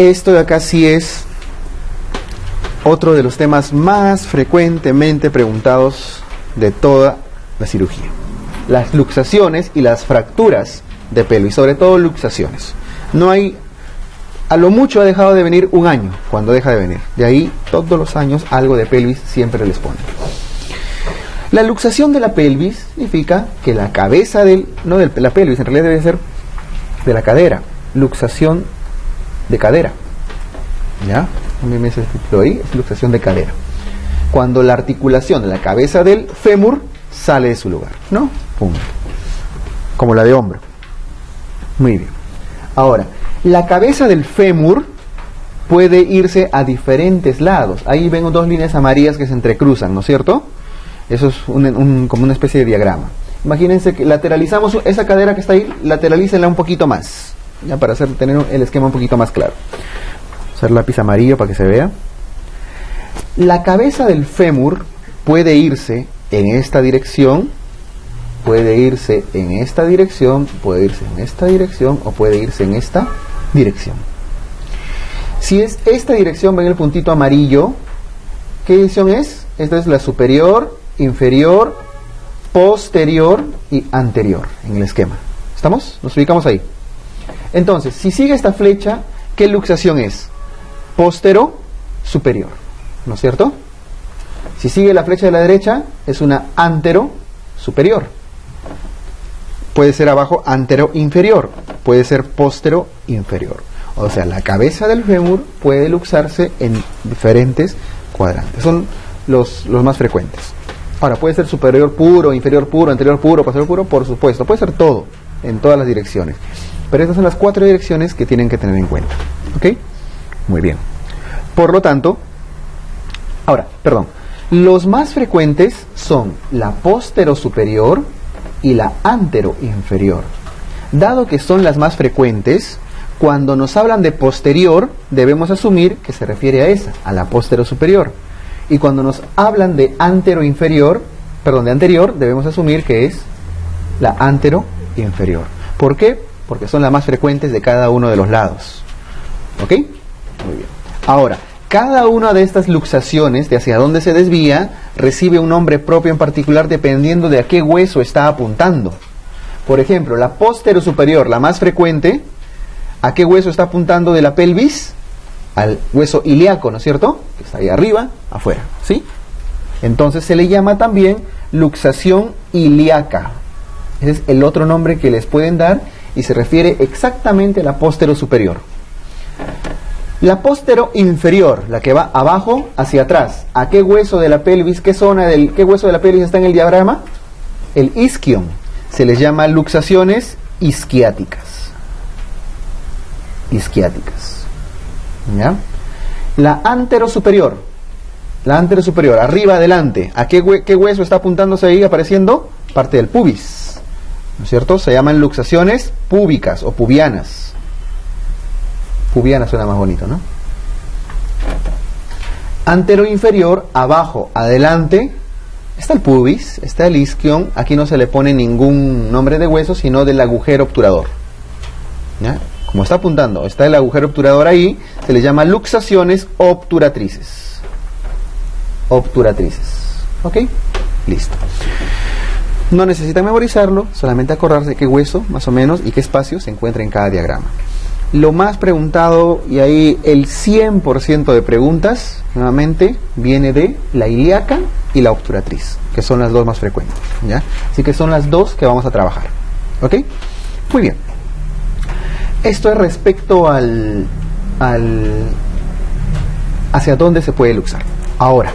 Esto de acá sí es otro de los temas más frecuentemente preguntados de toda la cirugía. Las luxaciones y las fracturas de pelvis, sobre todo luxaciones. No hay, a lo mucho ha dejado de venir un año, cuando deja de venir. De ahí, todos los años, algo de pelvis siempre les ponen. La luxación de la pelvis significa que la cabeza no de la pelvis, en realidad debe ser de la cadera. Luxación de cadera. ¿Ya? También me dice el título ahí, es luxación de cadera. Cuando la articulación de la cabeza del fémur sale de su lugar, ¿no? Punto. Como la de hombro. Muy bien. Ahora, la cabeza del fémur puede irse a diferentes lados. Ahí ven dos líneas amarillas que se entrecruzan, ¿no es cierto? Eso es como una especie de diagrama. Imagínense que lateralizamos esa cadera que está ahí, lateralícenla un poquito más, ya para tener el esquema un poquito más claro. Usar lápiz amarillo para que se vea. La cabeza del fémur puede irse en esta dirección, puede irse en esta dirección, puede irse en esta dirección o puede irse en esta dirección. Si es esta dirección, ven el puntito amarillo, ¿qué dirección es? Esta es la superior, inferior, posterior y anterior en el esquema. ¿Estamos? Nos ubicamos ahí. Entonces, si sigue esta flecha, ¿qué luxación es? Postero superior, ¿no es cierto? Si sigue la flecha de la derecha, es una antero superior. Puede ser abajo antero inferior, puede ser postero inferior. O sea, la cabeza del fémur puede luxarse en diferentes cuadrantes. Son los más frecuentes. Ahora, puede ser superior puro, inferior puro, anterior puro, posterior puro, por supuesto. Puede ser todo, en todas las direcciones. Pero estas son las 4 direcciones que tienen que tener en cuenta. ¿Ok? Muy bien. Por lo tanto, los más frecuentes son la postero superior y la antero inferior. Dado que son las más frecuentes, cuando nos hablan de posterior, debemos asumir que se refiere a esa, a la postero superior. Y cuando nos hablan de antero inferior, de anterior, debemos asumir que es la antero inferior. ¿Por qué? Porque son las más frecuentes de cada uno de los lados. ¿Ok? Muy bien. Ahora, cada una de estas luxaciones, de hacia dónde se desvía, recibe un nombre propio en particular dependiendo de a qué hueso está apuntando. Por ejemplo, la postero superior, la más frecuente, ¿a qué hueso está apuntando de la pelvis? Al hueso ilíaco, ¿no es cierto? Que está ahí arriba, afuera, ¿sí? Entonces se le llama también luxación ilíaca. Ese es el otro nombre que les pueden dar y se refiere exactamente a la postero superior. La postero inferior, la que va abajo hacia atrás, ¿a qué hueso de la pelvis, qué hueso de la pelvis está en el diagrama? El isquion. Se les llama luxaciones isquiáticas. ¿Ya? La antero superior, arriba, adelante, ¿a qué hueso está apuntándose ahí apareciendo? Parte del pubis, ¿no es cierto? Se llaman luxaciones púbicas o pubianas. Pubiana suena más bonito, ¿no? Antero inferior, abajo, adelante, está el pubis, está el isquion. Aquí no se le pone ningún nombre de hueso, sino del agujero obturador. ¿Ya? Como está apuntando, está el agujero obturador ahí, se le llama luxaciones obturatrices. ¿Ok? Listo. No necesitan memorizarlo, solamente acordarse qué hueso, más o menos, y qué espacio se encuentra en cada diagrama. Lo más preguntado, y ahí el 100% de preguntas, nuevamente, viene de la ilíaca y la obturatriz, que son las dos más frecuentes, ¿ya? Así que son las dos que vamos a trabajar. ¿Ok? Muy bien. Esto es respecto hacia dónde se puede luxar. Ahora,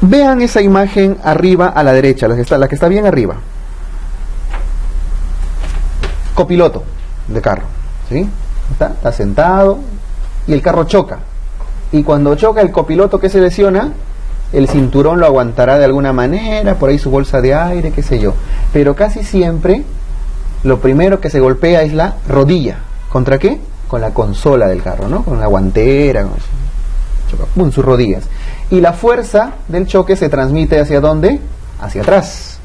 vean esa imagen arriba a la derecha, la que está bien arriba. Copiloto de carro, ¿sí? Está sentado y el carro choca. Y cuando choca el copiloto, ¿qué se lesiona? El cinturón lo aguantará de alguna manera, por ahí su bolsa de aire, qué sé yo. Pero casi siempre lo primero que se golpea es la rodilla. ¿Contra qué? Con la consola del carro, ¿no? Con la guantera, con sus rodillas. Y la fuerza del choque se transmite ¿hacia dónde? Hacia atrás.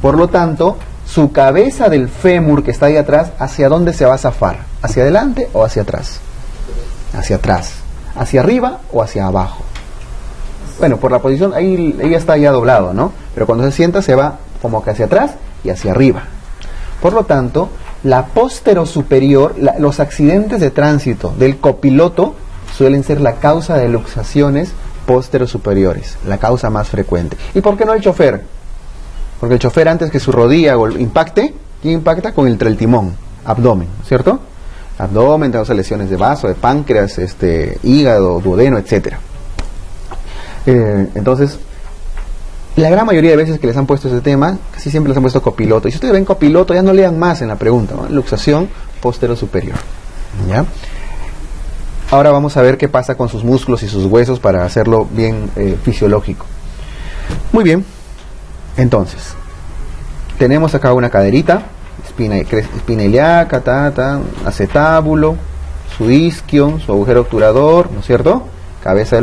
Por lo tanto, su cabeza del fémur que está ahí atrás, ¿hacia dónde se va a zafar? ¿Hacia adelante o hacia atrás? Hacia atrás. ¿Hacia arriba o hacia abajo? Bueno, por la posición, ahí ya está ya doblado, ¿no? Pero cuando se sienta se va como que hacia atrás y hacia arriba. Por lo tanto, la posterosuperior, los accidentes de tránsito del copiloto suelen ser la causa de luxaciones posterosuperiores, la causa más frecuente. ¿Y por qué no el chofer? Porque el chofer, antes que su rodilla impacte, ¿quién impacta? Con el timón, abdomen, ¿cierto? Abdomen, causa lesiones de vaso, de páncreas, hígado, duodeno, etcétera. Entonces, la gran mayoría de veces que les han puesto ese tema, casi siempre les han puesto copiloto. Y si ustedes ven copiloto, ya no lean más en la pregunta, ¿no? Luxación posterosuperior. ¿Ya? Ahora vamos a ver qué pasa con sus músculos y sus huesos para hacerlo bien fisiológico. Muy bien. Entonces, tenemos acá una caderita, espina ilíaca, acetábulo, su isquion, su agujero obturador, ¿no es cierto? Cabeza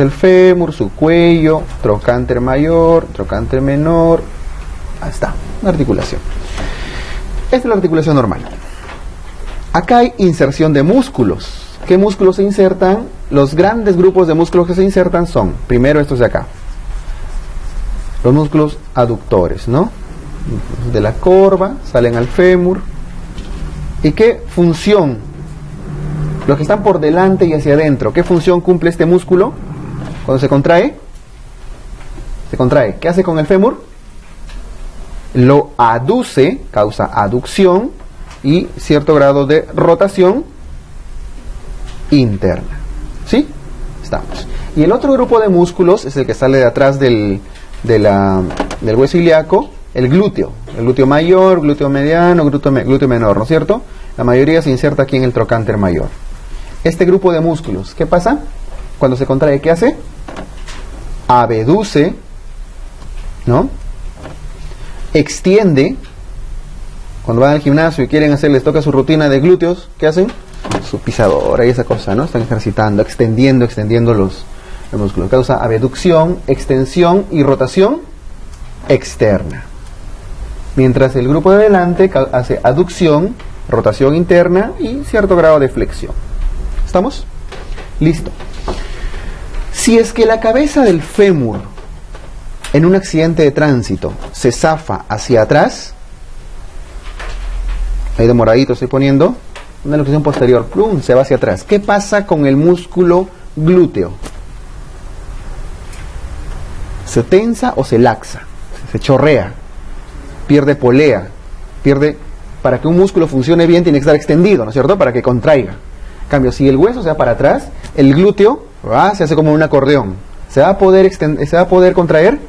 del fémur, su cuello, trocánter mayor, trocánter menor. Ahí está, una articulación. Esta es la articulación normal. Acá hay inserción de músculos. ¿Qué músculos se insertan? Los grandes grupos de músculos que se insertan son, primero estos de acá, los músculos aductores, ¿no? De la corva, salen al fémur. ¿Y qué función? Los que están por delante y hacia adentro, ¿qué función cumple este músculo? Cuando se contrae, ¿qué hace con el fémur? Lo aduce, causa aducción y cierto grado de rotación interna. ¿Sí? Estamos. Y el otro grupo de músculos es el que sale de atrás del hueso ilíaco, el glúteo mayor, glúteo mediano, glúteo menor, ¿no es cierto? La mayoría se inserta aquí en el trocánter mayor. Este grupo de músculos, ¿qué pasa? Cuando se contrae, ¿qué hace? Abduce, ¿no? Extiende. Cuando van al gimnasio y quieren les toca su rutina de glúteos, ¿qué hacen? Su pisadora y esa cosa, ¿no? Están ejercitando, extendiendo los músculos. Causa abducción, extensión y rotación externa. Mientras el grupo de adelante hace aducción, rotación interna y cierto grado de flexión. ¿Estamos? Listo. Si es que la cabeza del fémur en un accidente de tránsito se zafa hacia atrás, ahí de moradito estoy poniendo, una luxación posterior, ¡plum!, se va hacia atrás. ¿Qué pasa con el músculo glúteo? ¿Se tensa o se laxa? Se chorrea, pierde polea, para que un músculo funcione bien tiene que estar extendido, ¿no es cierto?, para que contraiga. En cambio, si el hueso se va para atrás, el glúteo se hace como un acordeón. ¿Se va a poder contraer?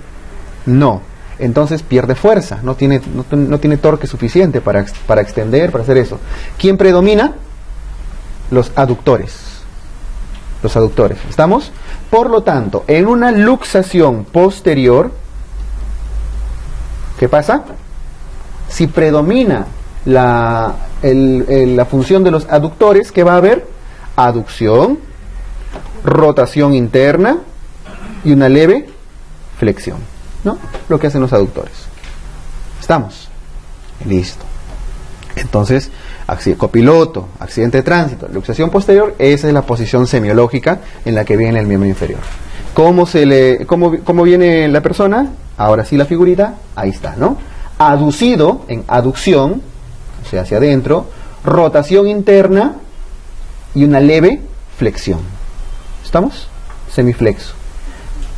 No. Entonces pierde fuerza, no tiene torque suficiente para extender, para hacer eso. ¿Quién predomina? Los aductores. ¿Estamos? Por lo tanto, en una luxación posterior, ¿qué pasa? Si predomina la función de los aductores, ¿qué va a haber? Aducción, rotación interna y una leve flexión, ¿no? Lo que hacen los aductores. ¿Estamos? Listo. Entonces, copiloto, accidente de tránsito, luxación posterior, esa es la posición semiológica en la que viene el miembro inferior. ¿Cómo viene la persona? Ahora sí la figurita, ahí está, ¿no? Aducido, en aducción, o sea, hacia adentro, rotación interna y una leve flexión. ¿Estamos? Semiflexo.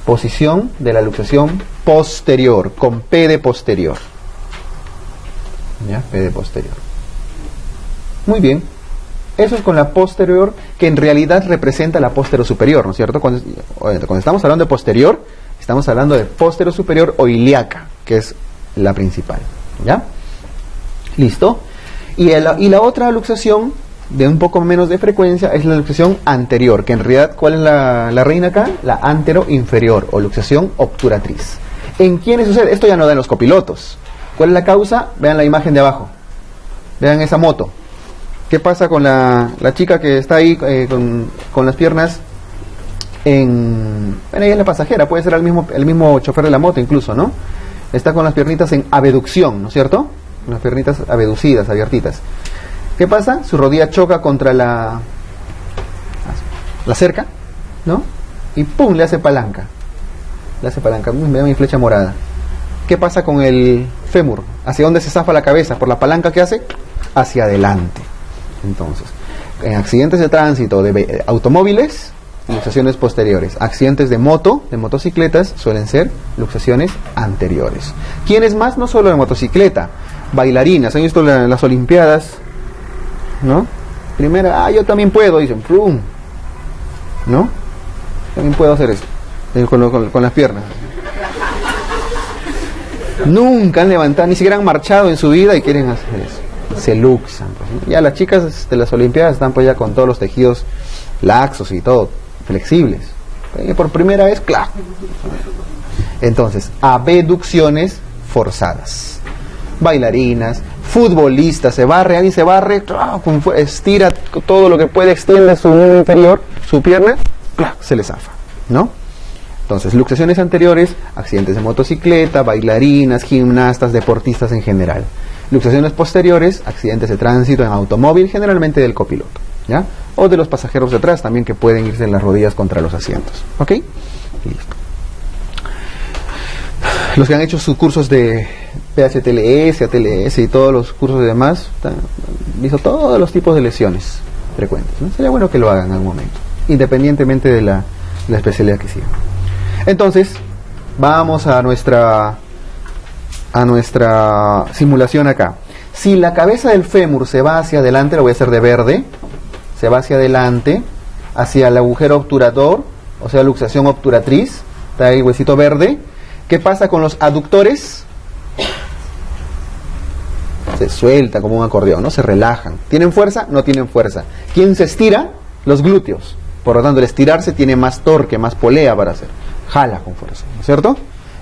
Posición de la luxación posterior, con P de posterior. ¿Ya? P de posterior. Muy bien. Eso es con la posterior, que en realidad representa la posterosuperior, ¿no es cierto? Cuando estamos hablando de posterior, estamos hablando de posterosuperior o ilíaca, que es la principal. ¿Ya? ¿Listo? Y la otra luxación, de un poco menos de frecuencia, es la luxación anterior, que en realidad, ¿cuál es la reina acá? La anteroinferior, o luxación obturatriz. ¿En quiénes sucede? Esto ya no da en los copilotos. ¿Cuál es la causa? Vean la imagen de abajo. Vean esa moto. ¿Qué pasa con la chica que está ahí con las piernas bueno, ella es la pasajera, puede ser el mismo chofer de la moto incluso, ¿no? Está con las piernitas en abducción, ¿no es cierto? unas piernitas abducidas, abiertitas. ¿Qué pasa? Su rodilla choca contra la cerca, ¿no? Y ¡pum! Le hace palanca. Me da mi flecha morada. ¿Qué pasa con el fémur? ¿Hacia dónde se zafa la cabeza? ¿Por la palanca que hace? Hacia adelante. Entonces, en accidentes de tránsito de automóviles, luxaciones posteriores. Accidentes de motocicletas, suelen ser luxaciones anteriores. ¿Quiénes más? No solo de motocicleta, bailarinas. ¿Han visto las olimpiadas? ¿No? Primera, yo también puedo, dicen, ¡prum! ¿No? También puedo hacer esto, con las piernas. Nunca han levantado, ni siquiera han marchado en su vida y quieren hacer eso. Se luxan. Pues, ¿no? Ya las chicas de las olimpiadas están pues ya con todos los tejidos laxos y todo, flexibles. Por primera vez, claro. Entonces, abducciones forzadas. Bailarinas, futbolistas, alguien se barre, estira todo lo que puede, extiende su miembro inferior, su pierna, se le zafa, ¿no? Entonces, luxaciones anteriores, accidentes de motocicleta, bailarinas, gimnastas, deportistas en general. Luxaciones posteriores, accidentes de tránsito en automóvil, generalmente del copiloto, ¿ya? O de los pasajeros de atrás también, que pueden irse en las rodillas contra los asientos, ¿ok? Listo. Los que han hecho sus cursos de PHTLS, ATLS y todos los cursos de demás, han visto todos los tipos de lesiones frecuentes, ¿no? Sería bueno que lo hagan en algún momento, independientemente de la especialidad que sigan. Entonces, vamos a nuestra simulación acá. Si la cabeza del fémur se va hacia adelante, lo voy a hacer de verde, se va hacia adelante, hacia el agujero obturador, o sea, luxación obturatriz, está ahí el huesito verde. ¿Qué pasa con los aductores? Se suelta como un acordeón, ¿no? Se relajan. ¿Tienen fuerza? No tienen fuerza. ¿Quién se estira? Los glúteos. Por lo tanto, el estirarse tiene más torque, más polea para hacer. Jala con fuerza, ¿no es cierto?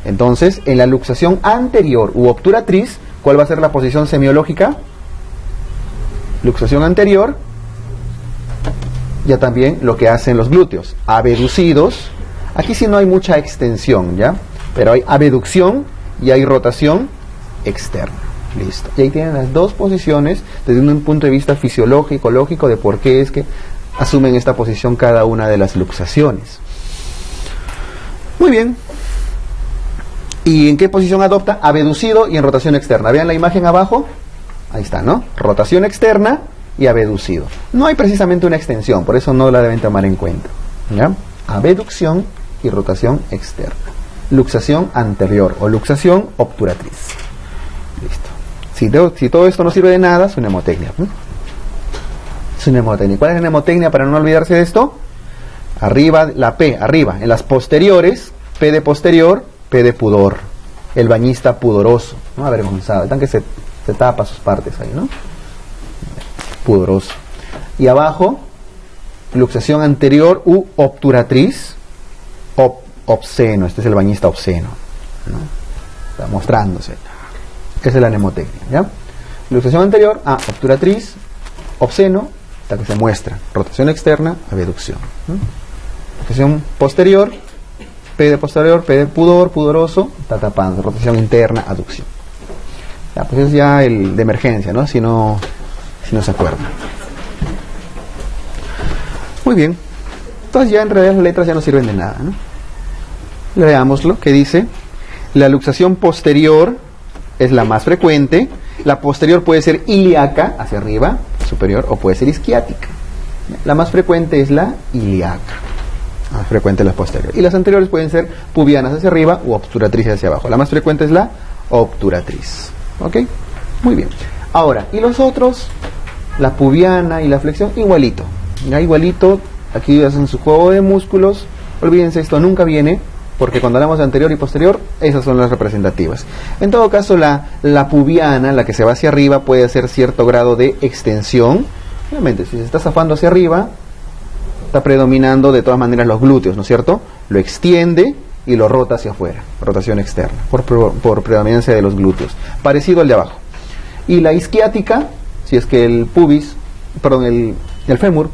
Entonces, en la luxación anterior u obturatriz, ¿cuál va a ser la posición semiológica? Luxación anterior. Ya también lo que hacen los glúteos. Abducidos. Aquí sí no hay mucha extensión, ¿ya? Pero hay abducción y hay rotación externa. Listo. Y ahí tienen las dos posiciones desde un punto de vista fisiológico, lógico, de por qué es que asumen esta posición cada una de las luxaciones. Muy bien. ¿Y en qué posición adopta? Abducido y en rotación externa. Vean la imagen abajo. Ahí está, ¿no? Rotación externa y abducido. No hay precisamente una extensión, por eso no la deben tomar en cuenta, ¿ya? Abducción y rotación externa. Luxación anterior o luxación obturatriz. Listo. Si todo esto no sirve de nada, es una hemotecnia. Es una hemotecnia. ¿Cuál es la hemotecnia para no olvidarse de esto? Arriba, la P, arriba. En las posteriores, P de posterior, P de pudor. El bañista pudoroso, ¿no? Avergonzado. El tanque se tapa sus partes ahí, ¿no? Pudoroso. Y abajo, luxación anterior u obturatriz, obsceno. Este es el bañista obsceno, ¿no? Está mostrándose. Esa es la mnemotecnia, ¿ya? Luxación anterior, obturatriz, obsceno, hasta que se muestra. Rotación externa, abducción, ¿no? Luxación posterior, P de posterior, P de pudor, pudoroso, está tapando. Rotación interna, aducción. Ya, pues es ya el de emergencia, ¿no? Si no se acuerdan. Muy bien. Entonces ya en realidad las letras ya no sirven de nada, ¿no? Leámoslo, que dice: la luxación posterior es la más frecuente. La posterior puede ser ilíaca, hacia arriba, superior, o puede ser isquiática. La más frecuente es la ilíaca. Más frecuente es la posterior. Y las anteriores pueden ser pubianas hacia arriba u obturatrices hacia abajo. La más frecuente es la obturatriz. ¿Ok? Muy bien. Ahora, ¿y los otros? La pubiana y la flexión, igualito. Ya igualito, aquí hacen su juego de músculos. Olvídense, esto nunca viene, porque cuando hablamos de anterior y posterior, esas son las representativas. En todo caso, la pubiana, la que se va hacia arriba, puede hacer cierto grado de extensión. Obviamente, si se está zafando hacia arriba, está predominando de todas maneras los glúteos, ¿no es cierto? Lo extiende y lo rota hacia afuera, rotación externa, por predominancia de los glúteos. Parecido al de abajo. Y la isquiática, si es que el fémur,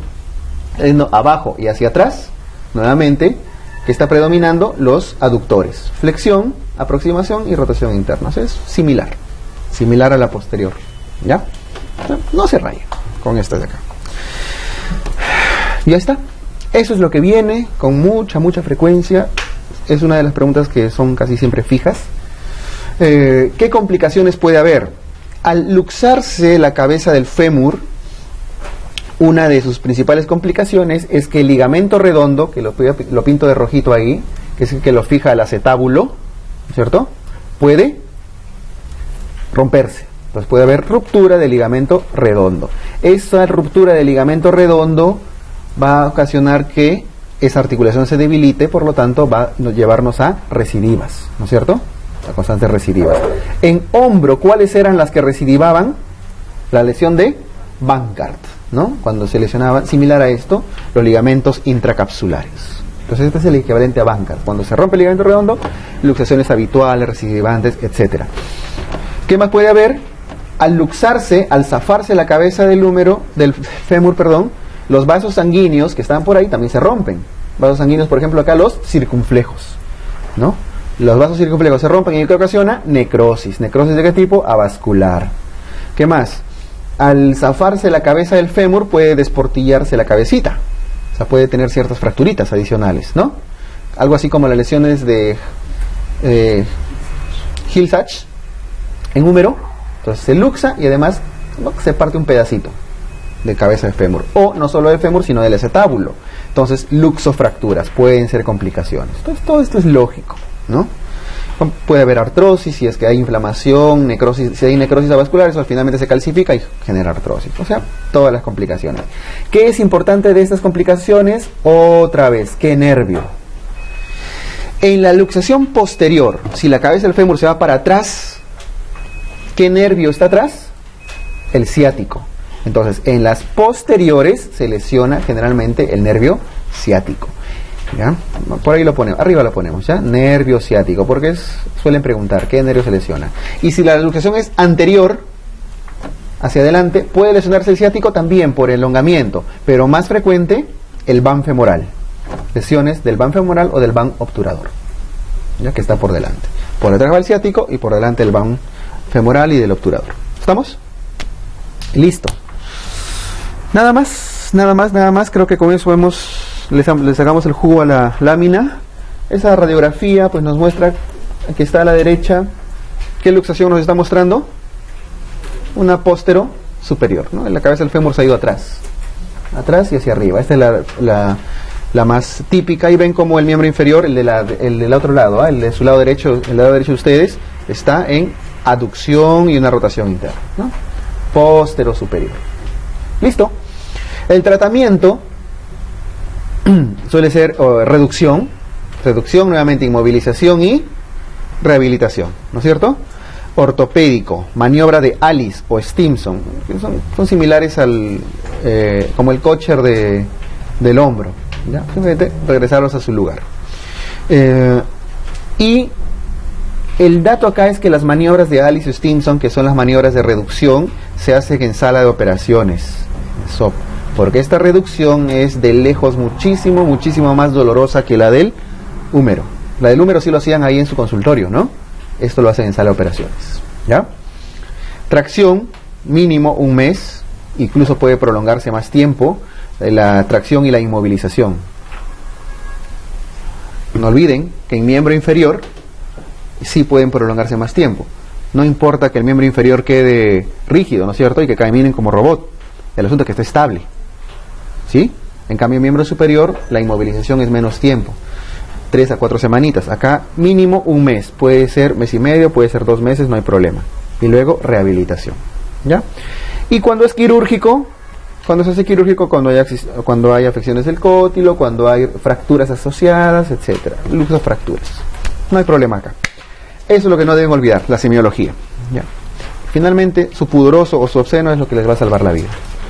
abajo y hacia atrás, nuevamente, que está predominando los aductores. Flexión, aproximación y rotación interna. O sea, es similar. similar a la posterior, ¿ya? No se rayen con esta de acá. Ya está. Eso es lo que viene con mucha frecuencia. Es una de las preguntas que son casi siempre fijas. ¿Qué complicaciones puede haber? Al luxarse la cabeza del fémur, una de sus principales complicaciones es que el ligamento redondo, que lo pinto de rojito ahí, que es el que lo fija al acetábulo, ¿cierto?, puede romperse. Entonces puede haber ruptura del ligamento redondo. Esa ruptura del ligamento redondo va a ocasionar que esa articulación se debilite, por lo tanto va a llevarnos a recidivas, ¿no es cierto?, a constantes recidivas. En hombro, ¿cuáles eran las que recidivaban? La lesión de Bankart, ¿no? Cuando se lesionaban, similar a esto, los ligamentos intracapsulares. Entonces este es el equivalente a Bankart. Cuando se rompe el ligamento redondo, luxaciones habituales, recidivantes, etc. ¿Qué más puede haber? Al luxarse, al zafarse la cabeza del fémur, los vasos sanguíneos que están por ahí también se rompen. Vasos sanguíneos, por ejemplo, acá los circunflejos, ¿no? Los vasos circunflejos se rompen y ¿qué ocasiona? Necrosis. ¿Necrosis de qué tipo? Avascular. ¿Qué más? Al zafarse la cabeza del fémur puede desportillarse la cabecita. O sea, puede tener ciertas fracturitas adicionales, ¿no? Algo así como las lesiones de Hill-Sachs en húmero. Entonces se luxa y además se parte un pedacito de cabeza de fémur. O no solo del fémur, sino del acetábulo. Entonces, luxofracturas pueden ser complicaciones. Entonces, todo esto es lógico, ¿no? Puede haber artrosis, si es que hay inflamación, necrosis, si hay necrosis avascular, eso finalmente se calcifica y genera artrosis. O sea, todas las complicaciones. ¿Qué es importante de estas complicaciones? Otra vez, ¿qué nervio? En la luxación posterior, si la cabeza del fémur se va para atrás, ¿qué nervio está atrás? El ciático. Entonces, en las posteriores se lesiona generalmente el nervio ciático. ¿Ya? Por ahí lo ponemos, arriba lo ponemos, ¿ya? Nervio ciático, porque suelen preguntar qué nervio se lesiona. Y si la luxación es anterior, hacia adelante, puede lesionarse el ciático también por elongamiento, pero más frecuente el van femoral. Lesiones del van femoral o del van obturador, ya que está por delante. Por detrás va el ciático y por delante el van femoral y del obturador. ¿Estamos? Listo. Nada más. Creo que con eso le sacamos el jugo a la lámina. Esa radiografía pues nos muestra, aquí está a la derecha, ¿qué luxación nos está mostrando? Una póstero superior, ¿no? La cabeza del fémur se ha ido atrás y hacia arriba. Esta es la más típica. Y ven como el miembro inferior, el del otro lado, el de su lado derecho, el lado derecho de ustedes, está en aducción y una rotación interna, ¿no? Póstero superior. Listo. El tratamiento suele ser reducción, nuevamente inmovilización y rehabilitación, ¿no es cierto? Ortopédico, maniobra de Alice o Stimson, que son similares al como el cocher del hombro, ¿ya? Simplemente regresarlos a su lugar. Y el dato acá es que las maniobras de Alice o Stimson, que son las maniobras de reducción, se hacen en sala de operaciones, SOP. Porque esta reducción es de lejos muchísimo más dolorosa que la del húmero. La del húmero sí lo hacían ahí en su consultorio, ¿no? Esto lo hacen en sala de operaciones, ¿ya? Tracción, mínimo un mes, incluso puede prolongarse más tiempo, la tracción y la inmovilización. No olviden que en miembro inferior sí pueden prolongarse más tiempo. No importa que el miembro inferior quede rígido, ¿no es cierto? Y que caminen como robot. El asunto es que esté estable, ¿sí? En cambio, en miembro superior, la inmovilización es menos tiempo, 3 a 4 semanitas. Acá, mínimo un mes, puede ser mes y medio, puede ser 2 meses, no hay problema. Y luego, rehabilitación, ¿ya? Y cuando es quirúrgico, cuando se hace quirúrgico, cuando hay afecciones del cótilo, cuando hay fracturas asociadas, etcétera, luxofracturas. No hay problema acá. Eso es lo que no deben olvidar, la semiología, ¿ya? Finalmente, su pudoroso o su obsceno es lo que les va a salvar la vida.